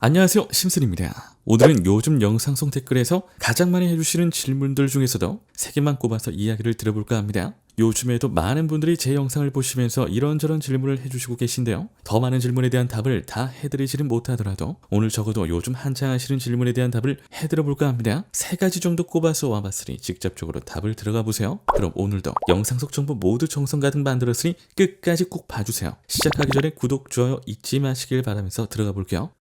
안녕하세요, 심슨입니다. 오늘은 요즘 영상송 댓글에서 가장 많이 해주시는 질문들 중에서도 3개만 꼽아서 이야기를 들어볼까 합니다. 요즘에도 많은 분들이 제 영상을 보시면서 이런저런 질문을 해주시고 계신데요. 더 많은 질문에 대한 답을 다 해드리지는 못하더라도 오늘 적어도 요즘 한창 하시는 질문에 대한 답을 해드려볼까 합니다. 3가지 정도 꼽아서 와봤으니 직접적으로 답을 들어가 보세요. 그럼 오늘도 영상 속 정보 모두 정성 가득 만들었으니 끝까지 꼭 봐주세요. 시작하기 전에 구독, 좋아요 잊지 마시길 바라면서 들어가 볼게요.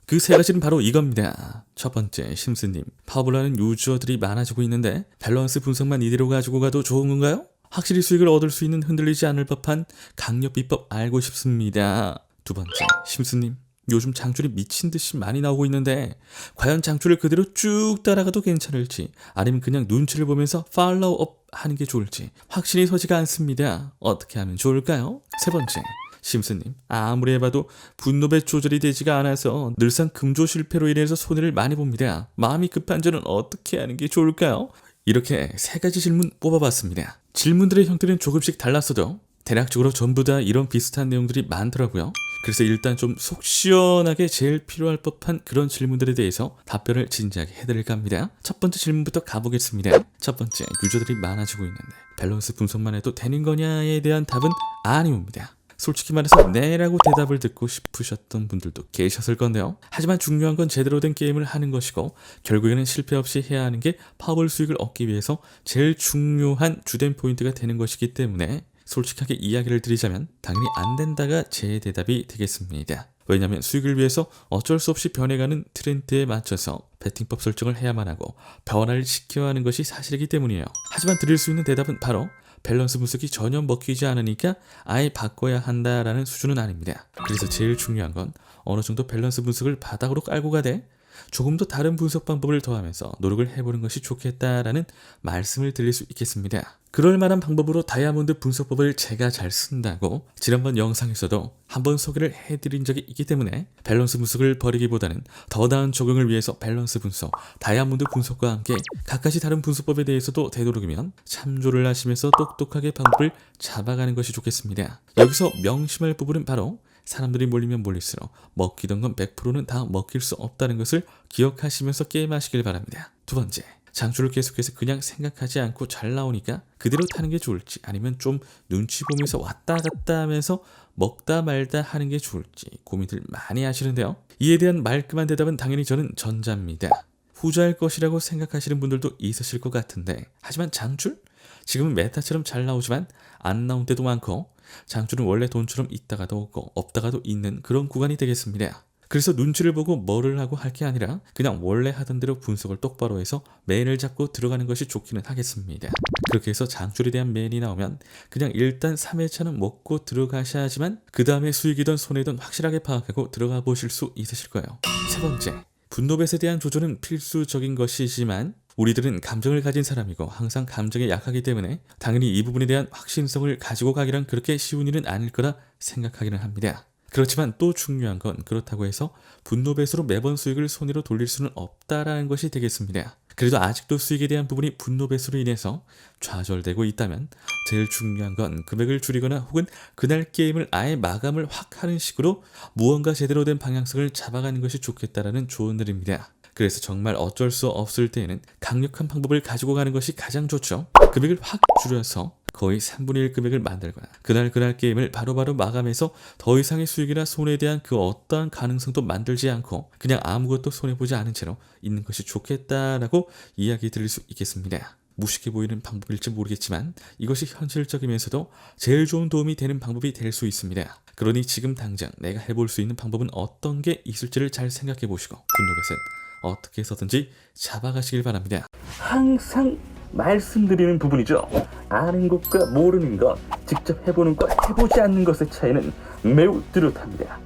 그 3가지는 바로 이겁니다. 첫 번째, 심슨님, 파워블라는 유저들이 많아지고 있는데 밸런스 분석만 이대로 가지고 가도 좋은 건가요? 확실히 수익을 얻을 수 있는 흔들리지 않을 법한 강력 비법 알고 싶습니다. 두 번째, 심슨님, 요즘 장줄이 미친듯이 많이 나오고 있는데 과연 장줄을 그대로 쭉 따라가도 괜찮을지 아니면 그냥 눈치를 보면서 팔로우업 하는 게 좋을지 확실히 서지가 않습니다. 어떻게 하면 좋을까요? 세 번째, 심슨님, 아무리 해봐도 분노배 조절이 되지가 않아서 늘상 금조 실패로 인해서 손해를 많이 봅니다. 마음이 급한 저는 어떻게 하는 게 좋을까요? 이렇게 3가지 질문 뽑아봤습니다. 질문들의 형태는 조금씩 달랐어도 대략적으로 전부 다 이런 비슷한 내용들이 많더라고요. 그래서 일단 좀 속 시원하게 제일 필요할 법한 그런 질문들에 대해서 답변을 진지하게 해드릴까 합니다. 첫 번째 질문부터 가보겠습니다. 첫 번째, 유저들이 많아지고 있는데 밸런스 분석만 해도 되는 거냐에 대한 답은 아니옵니다. 솔직히 말해서 네라고 대답을 듣고 싶으셨던 분들도 계셨을 건데요. 하지만 중요한 건 제대로 된 게임을 하는 것이고 결국에는 실패 없이 해야 하는 게 파워블 수익을 얻기 위해서 제일 중요한 주된 포인트가 되는 것이기 때문에 솔직하게 이야기를 드리자면 당연히 안 된다가 제 대답이 되겠습니다. 왜냐하면 수익을 위해서 어쩔 수 없이 변해가는 트렌드에 맞춰서 배팅법 설정을 해야만 하고 변화를 시켜야 하는 것이 사실이기 때문이에요. 하지만 드릴 수 있는 대답은 바로 밸런스 분석이 전혀 먹히지 않으니까 아예 바꿔야 한다라는 수준은 아닙니다. 그래서 제일 중요한 건 어느 정도 밸런스 분석을 바닥으로 깔고 가되 조금 더 다른 분석 방법을 더하면서 노력을 해보는 것이 좋겠다라는 말씀을 드릴 수 있겠습니다. 그럴 만한 방법으로 다이아몬드 분석법을 제가 잘 쓴다고 지난번 영상에서도 한번 소개를 해드린 적이 있기 때문에 밸런스 분석을 버리기보다는 더 나은 적용을 위해서 밸런스 분석, 다이아몬드 분석과 함께 각가지 다른 분석법에 대해서도 되도록이면 참조를 하시면서 똑똑하게 방법을 잡아가는 것이 좋겠습니다. 여기서 명심할 부분은 바로 사람들이 몰리면 몰릴수록 먹히던 건 100%는 다 먹힐 수 없다는 것을 기억하시면서 게임하시길 바랍니다. 두 번째, 장줄을 계속해서 그냥 생각하지 않고 잘 나오니까 그대로 타는 게 좋을지 아니면 좀 눈치 보면서 왔다 갔다 하면서 먹다 말다 하는 게 좋을지 고민들 많이 하시는데요. 이에 대한 말끔한 대답은 당연히 저는 전자입니다. 후자일 것이라고 생각하시는 분들도 있으실 것 같은데 하지만 장줄? 지금은 메타처럼 잘 나오지만 안 나온 때도 많고 장줄은 원래 돈처럼 있다가도 없고 없다가도 있는 그런 구간이 되겠습니다. 그래서 눈치를 보고 뭐를 하고 할 게 아니라 그냥 원래 하던 대로 분석을 똑바로 해서 메인을 잡고 들어가는 것이 좋기는 하겠습니다. 그렇게 해서 장줄에 대한 메인이 나오면 그냥 일단 3회차는 먹고 들어가셔야지만 그 다음에 수익이든 손해든 확실하게 파악하고 들어가 보실 수 있으실 거예요. 세 번째, 분노뱃에 대한 조절은 필수적인 것이지만 우리들은 감정을 가진 사람이고 항상 감정에 약하기 때문에 당연히 이 부분에 대한 확신성을 가지고 가기란 그렇게 쉬운 일은 아닐 거라 생각하기는 합니다. 그렇지만 또 중요한 건 그렇다고 해서 분노뱃으로 매번 수익을 손해로 돌릴 수는 없다라는 것이 되겠습니다. 그래도 아직도 수익에 대한 부분이 분노뱃으로 인해서 좌절되고 있다면 제일 중요한 건 금액을 줄이거나 혹은 그날 게임을 아예 마감을 확 하는 식으로 무언가 제대로 된 방향성을 잡아가는 것이 좋겠다라는 조언들입니다. 그래서 정말 어쩔 수 없을 때에는 강력한 방법을 가지고 가는 것이 가장 좋죠. 금액을 확 줄여서 거의 3분의 1 금액을 만들거나 그날 게임을 바로바로 마감해서 더 이상의 수익이나 손해에 대한 그 어떠한 가능성도 만들지 않고 그냥 아무것도 손해보지 않은 채로 있는 것이 좋겠다라고 이야기 드릴 수 있겠습니다. 무식해 보이는 방법일지 모르겠지만 이것이 현실적이면서도 제일 좋은 도움이 되는 방법이 될 수 있습니다. 그러니 지금 당장 내가 해볼 수 있는 방법은 어떤 게 있을지를 잘 생각해 보시고 분노뱃은 어떻게 해서든지 잡아가시길 바랍니다. 항상 말씀드리는 부분이죠. 아는 것과 모르는 것, 직접 해보는 것, 해보지 않는 것의 차이는 매우 뚜렷합니다.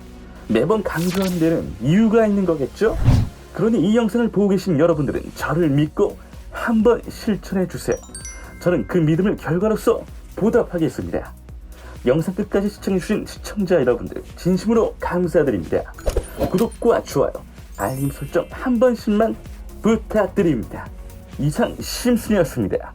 매번 강조하는 데는 이유가 있는 거겠죠? 그러니 이 영상을 보고 계신 여러분들은 저를 믿고 한번 실천해 주세요. 저는 그 믿음을 결과로서 보답하겠습니다. 영상 끝까지 시청해주신 시청자 여러분들 진심으로 감사드립니다. 구독과 좋아요, 알림 설정 한 번씩만 부탁드립니다. 이상 심슨이었습니다.